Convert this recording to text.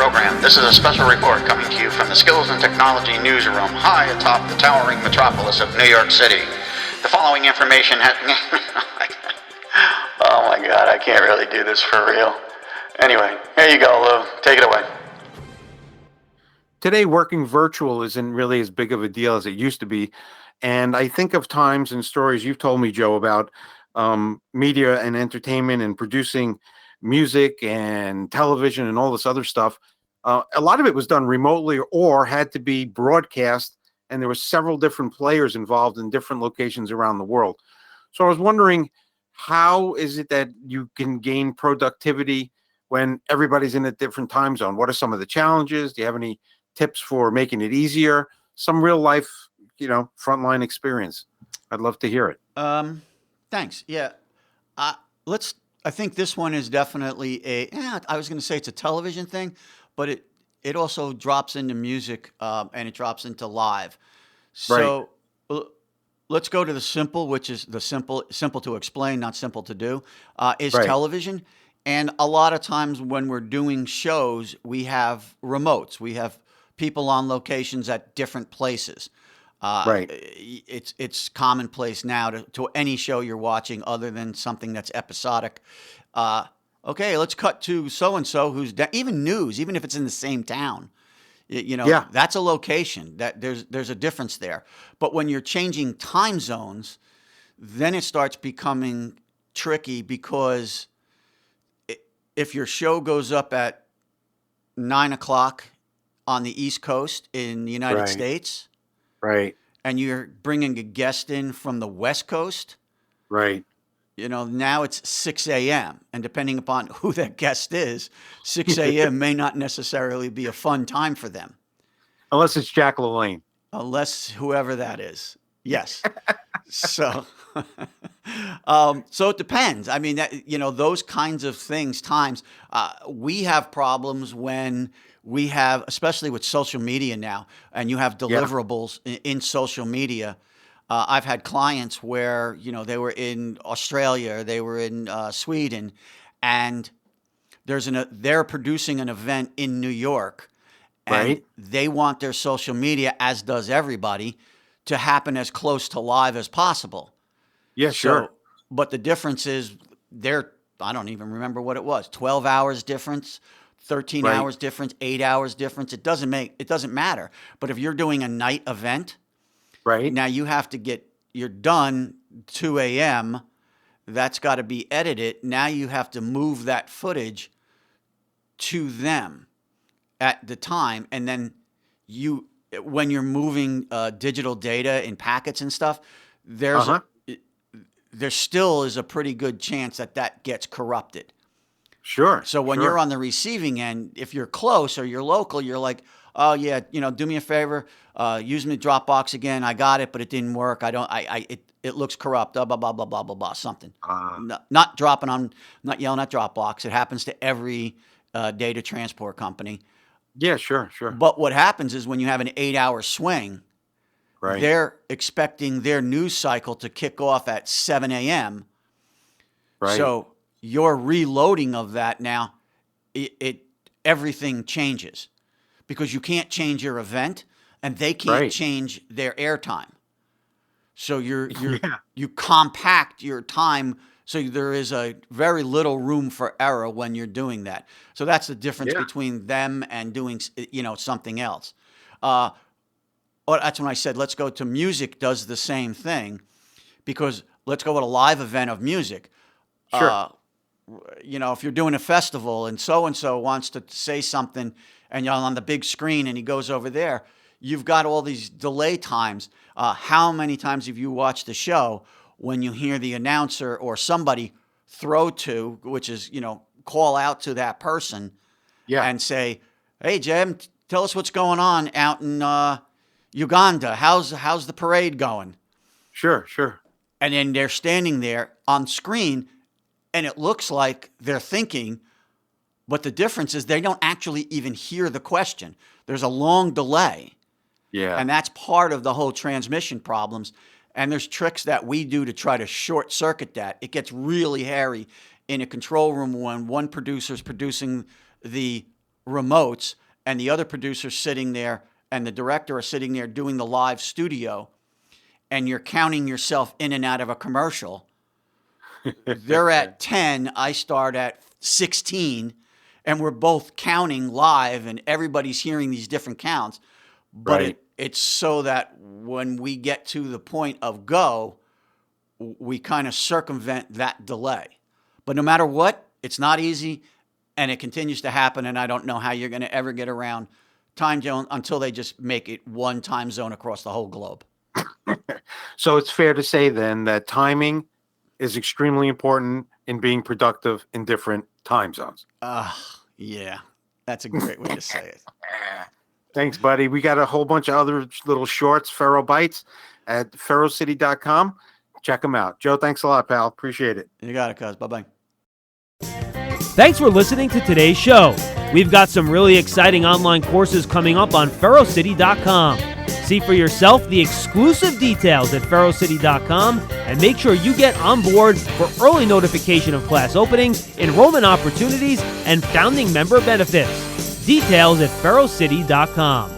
program. This is a special report coming to you from the Skills and Technology newsroom high atop the towering metropolis of New York City. The following information has... Oh my God, I can't really do this for real. Anyway, here you go, Lou. Take it away. Today, working virtual isn't really as big of a deal as it used to be. And I think of times and stories you've told me, Joe, about media and entertainment and producing music and television and all this other stuff. A lot of it was done remotely or had to be broadcast, and there were several different players involved in different locations around the world. So I was wondering, how is it that you can gain productivity when everybody's in a different time zone? What are some of the challenges? Do you have any tips for making it easier? Some real life, frontline experience. I'd love to hear it. Thanks. Yeah. I think this one is definitely I was going to say it's a television thing, but it also drops into music, and it drops into live. So let's go to the simple, which is the simple to explain, not simple to do, is Right. television. And a lot of times when we're doing shows, we have remotes. We have people on locations at different places. Right. It's commonplace now to any show you're watching, other than something that's episodic. Okay, let's cut to so and so who's even news, even if it's in the same town. Yeah. That's a location. That there's a difference there. But when you're changing time zones, then it starts becoming tricky, because if your show goes up at 9 o'clock on the East Coast in the United Right. States, Right. and you're bringing a guest in from the West Coast, Right. now it's 6 a.m. And depending upon who that guest is, 6 a.m. may not necessarily be a fun time for them, Unless it's Jack LaLanne. unless whoever that is. Yes. So, so it depends. I mean, those kinds of things, times, we have problems when we have, especially with social media now, and you have deliverables in social media. I've had clients where, they were in Australia, they were in Sweden, and they're producing an event in New York, and Right. they want their social media, as does everybody, to happen as close to live as possible. Yeah, sure. So, but the difference is I don't even remember what it was, 12 hours difference, 13 Right. hours difference, 8 hours difference. It doesn't matter. But if you're doing a night event, Right. now you're done 2 a.m. That's got to be edited. Now you have to move that footage to them at the time. And then when you're moving digital data in packets and stuff, Uh-huh. there still is a pretty good chance that gets corrupted. Sure. So when sure. you're on the receiving end, if you're close or you're local, you're like, oh yeah, do me a favor, use me Dropbox again. I got it, but it didn't work. It looks corrupt. Blah blah blah blah blah blah blah. Something. Not yelling at Dropbox. It happens to every data transport company. Yeah, sure. But what happens is when you have an 8-hour swing, Right. they're expecting their news cycle to kick off at 7 a.m. Right. So your reloading of that now, everything changes, because you can't change your event and they can't Right. change their airtime. So Yeah. you compact your time, so there is a very little room for error when you're doing that. So that's the difference Yeah. between them and doing something else. That's when I said let's go to music. Does the same thing, because let's go with a live event of music. Sure. If you're doing a festival and so wants to say something, and you're on the big screen and he goes over there, you've got all these delay times. How many times have you watched the show when you hear the announcer or somebody throw to, which is, call out to that person Yeah. and say, hey, Jim, tell us what's going on out in Uganda. How's the parade going? Sure. And then they're standing there on screen, and it looks like they're thinking, but the difference is they don't actually even hear the question. There's a long delay. Yeah. And that's part of the whole transmission problems. And there's tricks that we do to try to short circuit that. It gets really hairy in a control room when one producer's producing the remotes and the other producer's sitting there and the director are sitting there doing the live studio, and you're counting yourself in and out of a commercial. They're at 10, I start at 16, and we're both counting live, and everybody's hearing these different counts. But Right. it's so that when we get to the point of go, we kind of circumvent that delay. But no matter what, it's not easy, and it continues to happen, and I don't know how you're going to ever get around time zone until they just make it one time zone across the whole globe. So it's fair to say then that timing is extremely important in being productive in different time zones. Yeah, that's a great way to say it. Thanks, buddy. We got a whole bunch of other little shorts, Faro Bites, at ferrocity.com. Check them out. Joe, thanks a lot, pal. Appreciate it. You got it, cuz. Bye-bye. Thanks for listening to today's show. We've got some really exciting online courses coming up on ferrocity.com. See for yourself the exclusive details at ferrocity.com and make sure you get on board for early notification of class openings, enrollment opportunities, and founding member benefits. Details at ferrocity.com.